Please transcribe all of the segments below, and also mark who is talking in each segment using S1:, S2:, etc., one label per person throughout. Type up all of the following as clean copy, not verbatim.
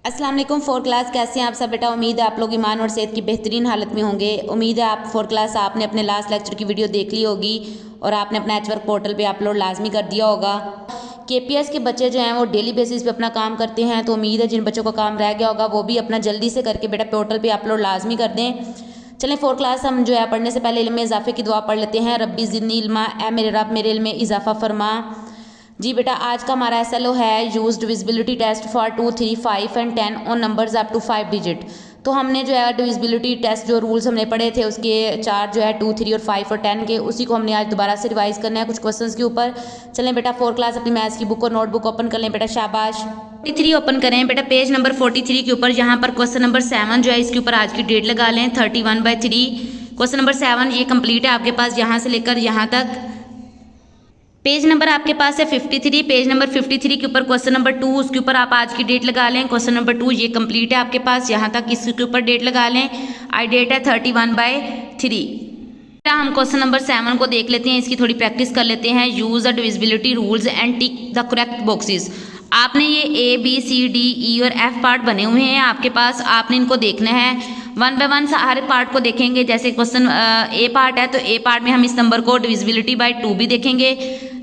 S1: अस्सलाम वालेकुम। Four class कैसे हैं आप सब बेटा। उम्मीद है आप लोग ईमान और सेहत की बेहतरीन हालत में होंगे। उम्मीद है आप फोर क्लास आपने अपने लास्ट लेक्चर की वीडियो देख ली होगी और आपने अपना एच वर्क पोर्टल पे अपलोड लाजमी कर दिया होगा। केपीएस के बच्चे जो हैं वो डेली बेसिस पे अपना काम करते हैं, तो उम्मीद है जिन बच्चों का काम रह गया होगा वो भी अपना जल्दी से करके बेटा पोर्टल पर अपलोड लाजमी कर दें। चलें फोर क्लास हम जो है पढ़ने से पहले इल्म में इजाफे की दुआ पढ़ लेते हैं। रब्बी ज़िदनी इल्मा, ए मेरे रब मेरे इल्म में इजाफा फरमा। जी बेटा, आज का हमारा SLO है used divisibility test for 2, 3, 5 and 10 on numbers up to 5 digit. तो हमने जो है डिविजिबिलिटी टेस्ट जो रूल्स हमने पढ़े थे उसके 4 जो है 2, 3 और 5 और 10 के, उसी को हमने आज दोबारा से रिवाइज करना है कुछ क्वेश्चंस के ऊपर। चलें बेटा फोर क्लास अपनी मैथ्स की बुक और नोटबुक ओपन कर लें बेटा, शाबाश। 43 ओपन करें बेटा, पेज नंबर 43 के ऊपर यहाँ पर क्वेश्चन नंबर 7 जो है इसके ऊपर आज की डेट लगा लें 31/3। क्वेश्चन नंबर 7 ये कंप्लीट है आपके पास यहाँ से लेकर यहाँ तक। पेज नंबर आपके पास है 53। पेज नंबर 53 के ऊपर क्वेश्चन नंबर 2, उसके ऊपर आप आज की डेट लगा लें। क्वेश्चन नंबर 2 ये कंप्लीट है आपके पास यहाँ तक, इसके ऊपर डेट लगा लें। आई डेट है 31/3। हम क्वेश्चन नंबर 7 को देख लेते हैं, इसकी थोड़ी प्रैक्टिस कर लेते हैं। Use the divisibility rules and tick the correct boxes. आपने ये A, B, C, D, E और F पार्ट बने हुए हैं आपके पास, आपने इनको देखना है 1 बाय 1 हर पार्ट को देखेंगे। जैसे क्वेश्चन A पार्ट है तो A पार्ट में हम इस नंबर को डिविजिबिलिटी बाय 2 भी देखेंगे,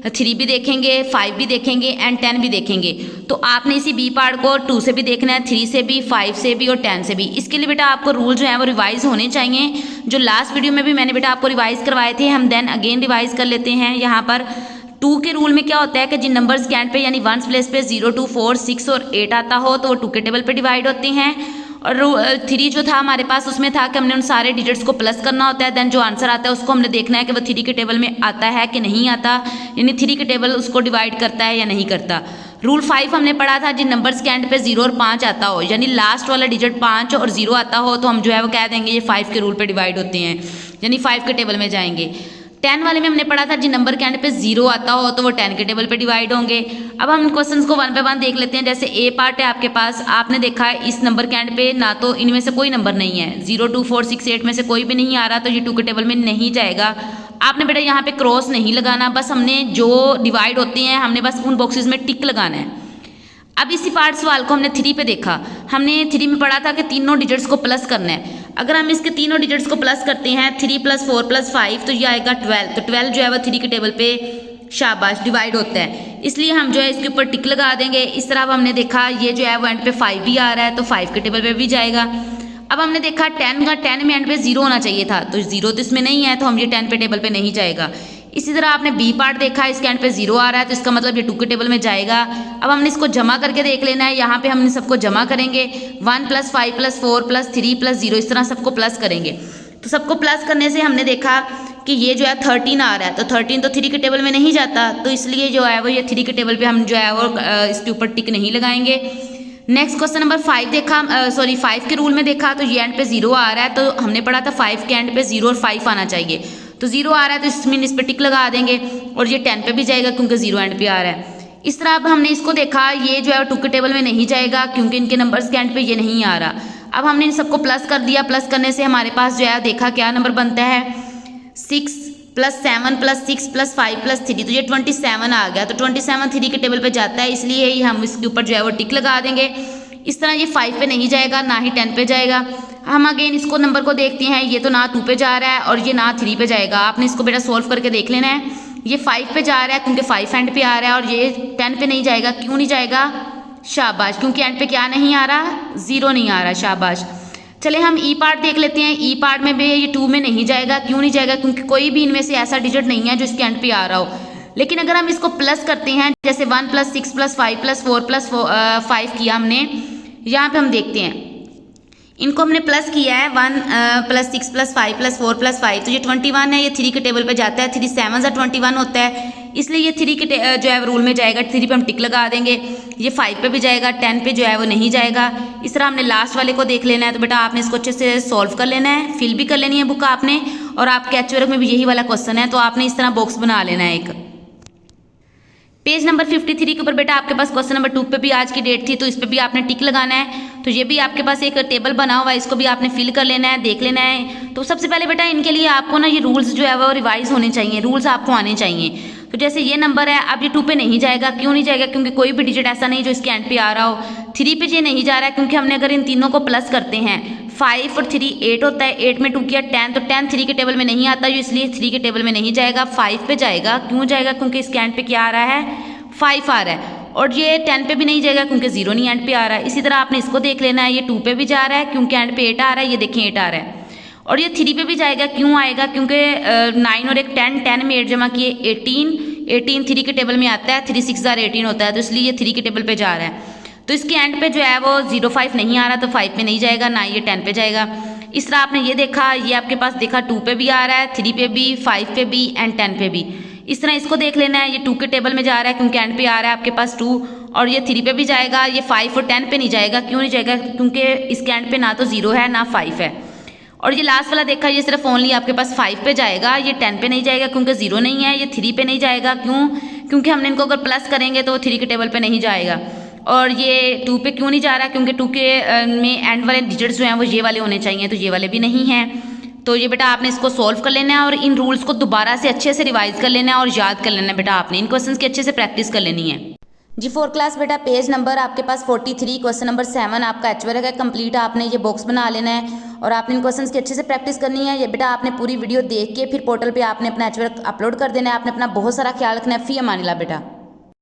S1: 3 भी देखेंगे, 5 भी देखेंगे एंड 10 भी देखेंगे। तो आपने इसी B पार्ट को 2 से भी देखना है, 3 से भी, 5 से भी और 10 से भी। इसके लिए बेटा आपको रूल जो है वो रिवाइज होने चाहिए, जो लास्ट वीडियो में भी मैंने बेटा आपको रिवाइज करवाए थे, हम देन अगेन रिवाइज कर लेते हैं। यहाँ पर 2 के रूल में क्या होता है कि जिन नंबर्स के एंड पे यानी 1 प्लेस पे 0, 2, 4, 6 और 8 आता हो तो वो 2 के टेबल पे डिवाइड होते हैं। और 3 जो था हमारे पास उसमें था कि हमने उन सारे डिजिट्स को प्लस करना होता है, देन जो आंसर आता है उसको हमने देखना है कि वो 3 के टेबल में आता है कि नहीं आता, यानी 3 के टेबल उसको डिवाइड करता है या नहीं करता। रूल 5 हमने पढ़ा था, जिन नंबर्स के एंड पे 0 और 5 आता हो, यानी लास्ट वाला डिजिट 5 और 0 आता हो तो हम जो है वो कह देंगे ये 5 के रूल पे डिवाइड होते हैं, यानी 5 के टेबल में जाएंगे। 10 वाले में हमने पढ़ा था जिन नंबर के एंड पे 0 आता हो तो वो 10 के टेबल पे डिवाइड होंगे। अब हम इन क्वेश्चंस को 1 बाय 1 देख लेते हैं। जैसे A पार्ट है आपके पास, आपने देखा है इस नंबर के एंड पे ना तो इनमें से कोई नंबर नहीं है, 0, 2, 4, 6, 8 में से कोई भी नहीं आ रहा, तो ये 2 के टेबल में नहीं जाएगा। आपने बेटा यहाँ पे क्रॉस नहीं लगाना, बस हमने जो डिवाइड होते हैं हमने बस उन बॉक्सेस में टिक लगाना है। अब इसी पार्ट सवाल को हमने 3 पे देखा, हमने 3 में पढ़ा था कि तीनों डिजिट्स को प्लस करना है। अगर हम इसके तीनों डिजिट्स को प्लस करते हैं 3 + 4 + 5 तो ये आएगा 12। तो 12 जो है वो 3 के टेबल पे शाबाश डिवाइड होता है, इसलिए हम जो है इसके ऊपर टिक लगा देंगे। इस तरह अब हमने देखा ये जो है वो एंड पे 5 भी आ रहा है तो 5 के टेबल पे भी जाएगा। अब हमने देखा 10 में एंड पे 0 होना चाहिए था, तो 0 तो इसमें नहीं है तो हम ये 10 पे टेबल पे नहीं जाएगा। इसी तरह आपने B पार्ट देखा, इसके एंड पे 0 आ रहा है तो इसका मतलब ये 2 के टेबल में जाएगा। अब हमने इसको जमा करके देख लेना है, यहाँ पे हमने सबको जमा करेंगे 1 + 5 + 4 + 3 + 0, इस तरह सबको प्लस करेंगे। तो सबको प्लस करने से हमने देखा कि ये जो है 13 आ रहा है, तो 13 तो 3 के टेबल में नहीं जाता, तो इसलिए जो है वो ये 3 के टेबल पे हम जो है वो इसके ऊपर टिक नहीं लगाएंगे। नेक्स्ट क्वेश्चन नंबर 5 देखा, 5 के रूल में देखा तो ये एंड पे 0 आ रहा है, तो हमने पढ़ा था 5 के एंड पे 0 और 5 आना चाहिए, तो 0 आ रहा है तो इसमें इस पर टिक लगा देंगे और ये 10 पे भी जाएगा क्योंकि 0 एंड पे आ रहा है। इस तरह अब हमने इसको देखा, ये जो है 2 के टेबल में नहीं जाएगा क्योंकि इनके नंबर्स के एंड पे ये नहीं आ रहा। अब हमने इन सबको प्लस कर दिया, प्लस करने से हमारे पास जो है देखा क्या नंबर बनता है 6 + 7 + 6 + 5 + 3, तो ये 27 आ गया। तो 27 3 के टेबल पे जाता है, इसलिए ही हम इसके ऊपर जो है वो टिक लगा देंगे। इस तरह ये 5 पे नहीं जाएगा ना ही 10 पे जाएगा। हम अगेन इसको नंबर को देखते हैं, ये तो ना 2 पे जा रहा है और ये ना 3 पे जाएगा। आपने इसको बेटा सॉल्व करके देख लेना है, ये 5 पे जा रहा है क्योंकि 5 एंड पे आ रहा है और ये 10 पे नहीं जाएगा। क्यों नहीं जाएगा? शाबाश, क्योंकि एंड पे क्या नहीं आ रहा, 0 नहीं आ रहा, शाबाश। चले हम E पार्ट देख लेते हैं। E पार्ट में भी ये 2 में नहीं जाएगा। क्यों नहीं जाएगा? क्योंकि कोई भी इनमें से ऐसा डिजिट नहीं है जो इसके एंड पे आ रहा हो। लेकिन अगर हम इसको प्लस करते हैं, जैसे 1 + 6 + 5 + 4 + 5 किया हमने, यहाँ पे हम देखते हैं इनको हमने प्लस किया है 1 + 6 + 5 + 4 + 5, तो ये 21 है, ये 3 के टेबल पे जाता है। 3 7 21 होता है, इसलिए ये 3 के जो है रूल में जाएगा। 3 पे हम टिक लगा देंगे, ये 5 पे भी जाएगा, 10 पे जो है वो नहीं जाएगा। इस तरह हमने लास्ट वाले को देख लेना है। तो बेटा आपने इसको अच्छे से सॉल्व कर लेना है, फिल भी कर लेनी है बुक आपने, और आपके एच वर्क में भी यही वाला क्वेश्चन है, तो आपने इस तरह बॉक्स बना लेना है एक। पेज नंबर 53 के ऊपर बेटा आपके पास क्वेश्चन नंबर 2 पे भी आज की डेट थी, तो इस पे भी आपने टिक लगाना है। तो ये भी आपके पास एक टेबल बना हुआ है, इसको भी आपने फिल कर लेना है, देख लेना है। तो सबसे पहले बेटा इनके लिए आपको ना ये रूल्स जो है वो रिवाइज होने चाहिए, रूल्स आपको आने चाहिए। तो जैसे ये नंबर है, अब ये 2 पे नहीं जाएगा। क्यों नहीं जाएगा? क्योंकि कोई भी डिजिट ऐसा नहीं जो इसके एंड पे आ रहा हो। 3 पे ये नहीं जा रहा है क्योंकि हमने अगर इन तीनों को प्लस करते हैं, 5 और 3 8 होता है, 8 में 2 किया 10, तो 10 3 के टेबल में नहीं आता, जो इसलिए 3 के टेबल में नहीं जाएगा, 5 पे जाएगा। क्यों जाएगा? क्योंकि इसके एंड पे क्या आ रहा है? 5 आ रहा है। और ये 10 पे भी नहीं जाएगा क्योंकि 0 नहीं एंड पे आ रहा है। इसी तरह आपने इसको देख लेना है, ये 2 पे भी जा रहा है क्योंकि एंड पे 8 आ रहा है, ये देखें 8 आ रहा है। और ये 3 पे भी जाएगा। क्यों आएगा? क्योंकि 9 और एक 10, 10 में 8 जमा किए 18, 18 3 के टेबल में आता है, 3 6 18 होता है, तो इसलिए ये 3 के टेबल पे जा रहा है। तो इसके एंड पे जो है वो 05 नहीं आ रहा, तो 5 पे नहीं जाएगा, ना ये 10 पे जाएगा। इस तरह आपने ये देखा, ये आपके पास देखा 2 पे भी आ रहा है, 3 पे भी, 5 पे भी एंड 10 पे भी। इस तरह इसको देख लेना है, ये 2 के टेबल में जा रहा है क्योंकि एंड पे आ रहा है आपके पास 2, और ये 3 पे भी जाएगा, ये 5 और 10 पे नहीं जाएगा। क्यों नहीं जाएगा? क्योंकि इसके एंड पे ना तो 0 है ना 5 है। और ये लास्ट वाला देखा, ये सिर्फ ओनली आपके पास 5 पे जाएगा, ये 10 पे नहीं जाएगा क्योंकि 0 नहीं है, ये 3 पे नहीं जाएगा। क्यों? क्योंकि हमने इनको अगर प्लस करेंगे तो 3 के टेबल पे नहीं जाएगा। और ये 2 पे क्यों नहीं जा रहा? क्योंकि 2 के में एंड वाले डिजिट्स जो हैं वो ये वाले होने चाहिए, तो ये वाले भी नहीं हैं। तो ये बेटा आपने इसको सॉल्व कर लेना है और इन रूल्स को दोबारा से अच्छे से रिवाइज कर लेना है और याद कर लेना है। बेटा आपने इन क्वेश्चंस की अच्छे से प्रैक्टिस कर लेनी है। जी 4 क्लास बेटा पेज नंबर आपके पास 43, क्वेश्चन नंबर 7 आपका एच वर्क है कंप्लीट। आपने ये बॉक्स बना लेना है और आपने इन क्वेश्चंस की अच्छे से प्रैक्टिस करनी है। ये बेटा आपने पूरी वीडियो देख के फिर पोर्टल पे आपने अपना एच वर्क अपलोड कर देना है। आपने अपना बहुत सारा ख्याल रखना है। फी अमानिल्लाह बेटा।